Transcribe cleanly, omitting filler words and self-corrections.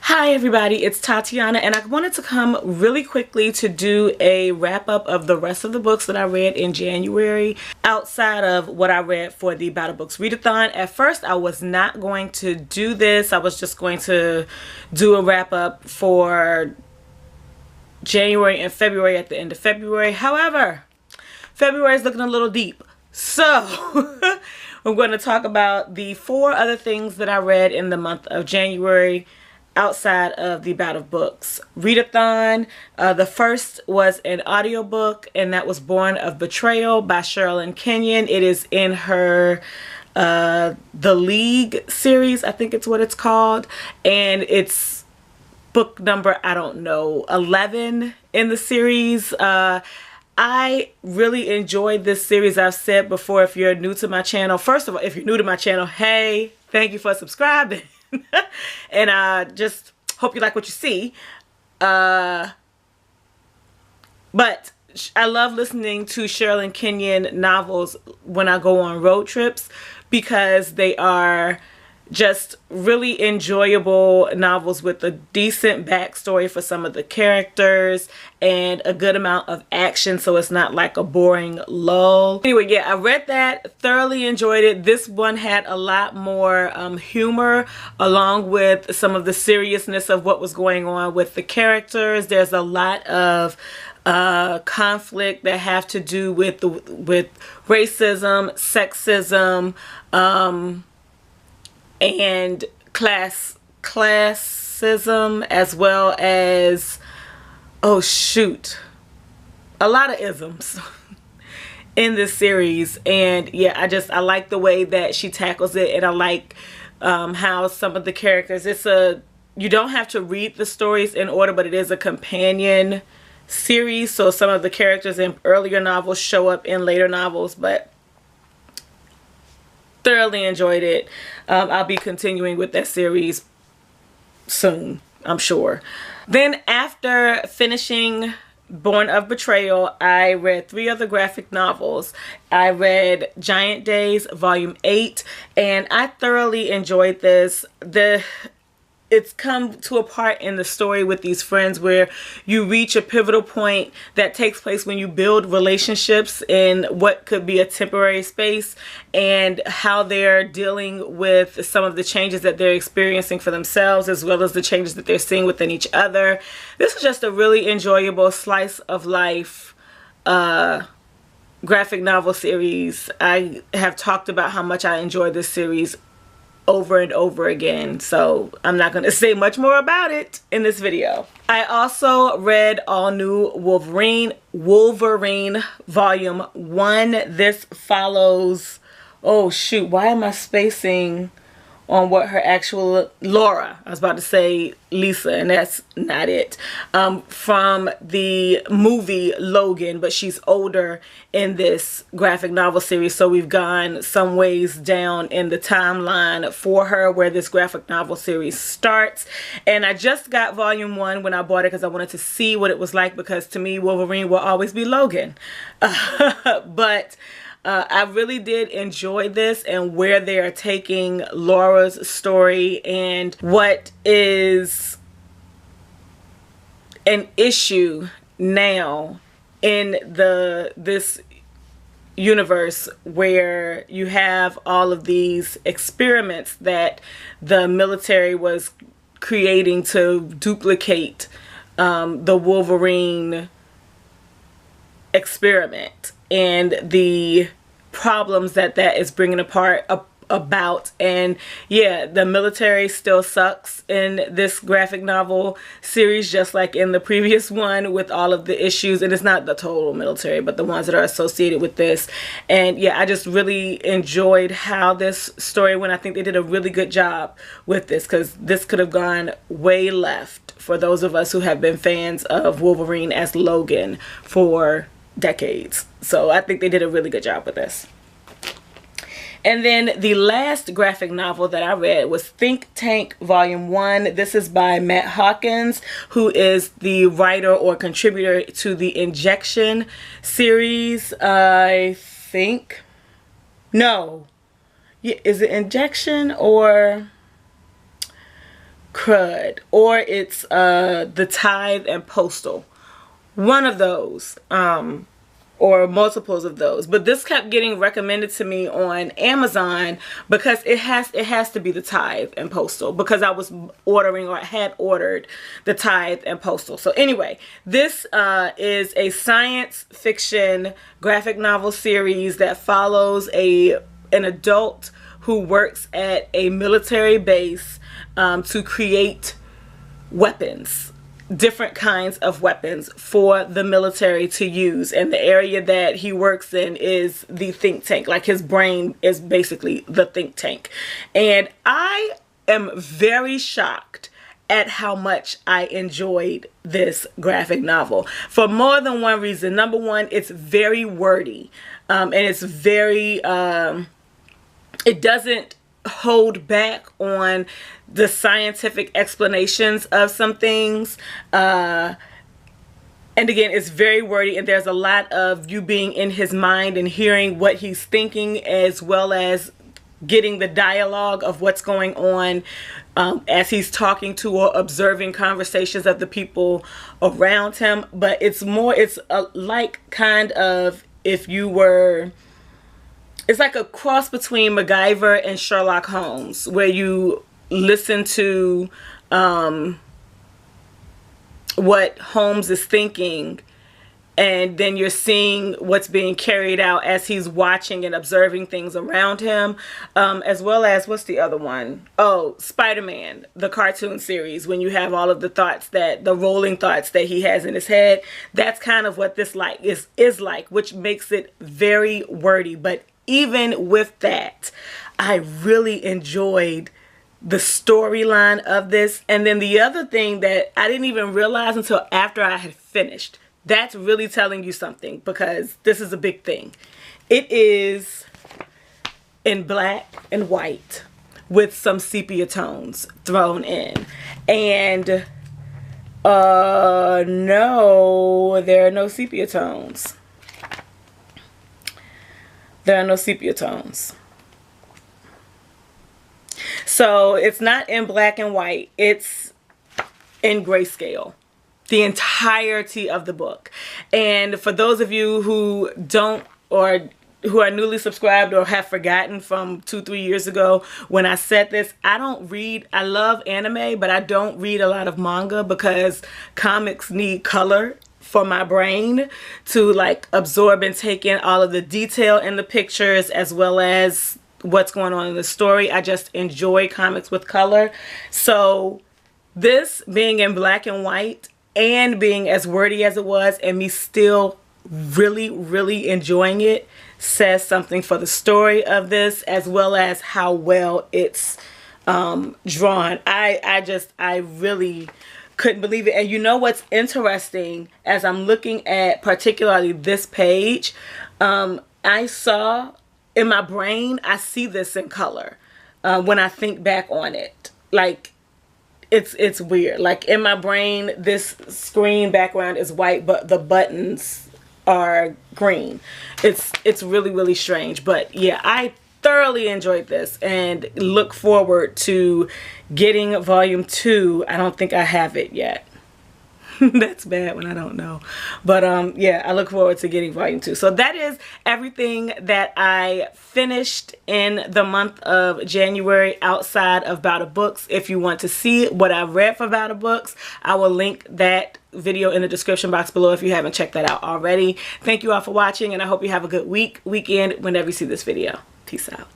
Hi everybody, it's Tatiana, and I wanted to come really quickly to do a wrap up of the rest of the books that I read in January outside of what I read for the Battle Books Readathon. At first I was not going to do this. I was just going to do a wrap up for January and February at the end of February. However, February is looking a little deep. So we're going to talk about the 4 other things that I read in the month of January outside of the Battle Books Readathon. The first was an audiobook, and that was Born of Betrayal by Sherilyn Kenyon. It is in her The League series, I think it's what it's called, and it's book number, I don't know, 11 in the series. I really enjoyed this series. I've said before, if you're new to my channel, first of all, if you're new to my channel, hey, thank you for subscribing. And I just hope you like what you see. But I love listening to Sherilyn Kenyon novels when I go on road trips, because they are just really enjoyable novels with a decent backstory for some of the characters and a good amount of action, so it's not like a boring lull. Anyway, yeah, I read that, thoroughly enjoyed it. This one had a lot more humor, along with some of the seriousness of what was going on with the characters. There's a lot of conflict that have to do with racism, sexism, and classism, as well as, oh shoot, a lot of isms in this series. And yeah, I like the way that she tackles it, and I like how some of the characters, you don't have to read the stories in order, but it is a companion series, so some of the characters in earlier novels show up in later novels. But thoroughly enjoyed it. I'll be continuing with that series soon, I'm sure. Then after finishing Born of Betrayal, I read 3 other graphic novels. I read Giant Days Volume 8, and I thoroughly enjoyed this. It's come to a part in the story with these friends where you reach a pivotal point that takes place when you build relationships in what could be a temporary space, and how they're dealing with some of the changes that they're experiencing for themselves, as well as the changes that they're seeing within each other. This is just a really enjoyable slice of life graphic novel series. I have talked about how much I enjoy this series over and over again, so I'm not going to say much more about it in this video. I also read All New Wolverine Volume 1. This follows, oh shoot, why am I spacing on what her actual, Laura, I was about to say Lisa, and that's not it, from the movie Logan, but she's older in this graphic novel series, so we've gone some ways down in the timeline for her where this graphic novel series starts. And I just got Volume 1 when I bought it because I wanted to see what it was like, because to me Wolverine will always be Logan. But I really did enjoy this, and where they are taking Laura's story, and what is an issue now in this universe, where you have all of these experiments that the military was creating to duplicate the Wolverine experiment, and the problems that is bringing about. And yeah, the military still sucks in this graphic novel series, just like in the previous one, with all of the issues. And it's not the total military, but the ones that are associated with this. And yeah, I just really enjoyed how this story went. I think they did a really good job with this, because this could have gone way left for those of us who have been fans of Wolverine as Logan for decades. So I think they did a really good job with this. And then the last graphic novel that I read was Think Tank Volume 1. This is by Matt Hawkins, who is the writer or contributor to the Injection series. I think, no, yeah, is it Injection or Crud, or it's The Tithe and Postal. One of those, or multiples of those. But this kept getting recommended to me on Amazon because it has to be The Tithe and Postal, because I was ordering, or had ordered The Tithe and Postal. So anyway, this is a science fiction graphic novel series that follows an adult who works at a military base to create weapons, different kinds of weapons for the military to use. And the area that he works in is the think tank. Like, his brain is basically the think tank. And I am very shocked at how much I enjoyed this graphic novel for more than one reason. Number one, it's very wordy, and it's very it doesn't hold back on the scientific explanations of some things. And again, it's very wordy, and there's a lot of you being in his mind and hearing what he's thinking, as well as getting the dialogue of what's going on as he's talking to or observing conversations of the people around him. But it's like kind of, if you were, it's like a cross between MacGyver and Sherlock Holmes, where you listen to what Holmes is thinking, and then you're seeing what's being carried out as he's watching and observing things around him, as well as, what's the other one? Oh, Spider-Man, the cartoon series, when you have all of the thoughts, the rolling thoughts that he has in his head. That's kind of what this is like, which makes it very wordy. But even with that, I really enjoyed the storyline of this. And then the other thing that I didn't even realize until after I had finished, that's really telling you something, because this is a big thing. It is in black and white with some sepia tones thrown in. And no, there are no sepia tones. There are no sepia tones. So it's not in black and white. It's in grayscale, the entirety of the book. And for those of you who don't, or who are newly subscribed or have forgotten from 2-3 years ago when I said this, I love anime, but I don't read a lot of manga, because comics need color for my brain to like absorb and take in all of the detail in the pictures, as well as what's going on in the story. I just enjoy comics with color. So this being in black and white and being as wordy as it was, and me still really, really enjoying it, says something for the story of this, as well as how well it's drawn. I really couldn't believe it. And you know what's interesting, as I'm looking at particularly this page, I saw in my brain, I see this in color when I think back on it. Like, it's weird. Like, in my brain, this screen background is white, but the buttons are green. It's really, really strange. But yeah, I thoroughly enjoyed this and look forward to getting volume 2. I don't think I have it yet. That's bad when I don't know. But yeah, I look forward to getting volume 2. So that is everything that I finished in the month of January outside of Bowder Books. If you want to see what I read for Bowder Books, I will link that video in the description box below if you haven't checked that out already. Thank you all for watching, and I hope you have a good weekend, whenever you see this video. Peace out.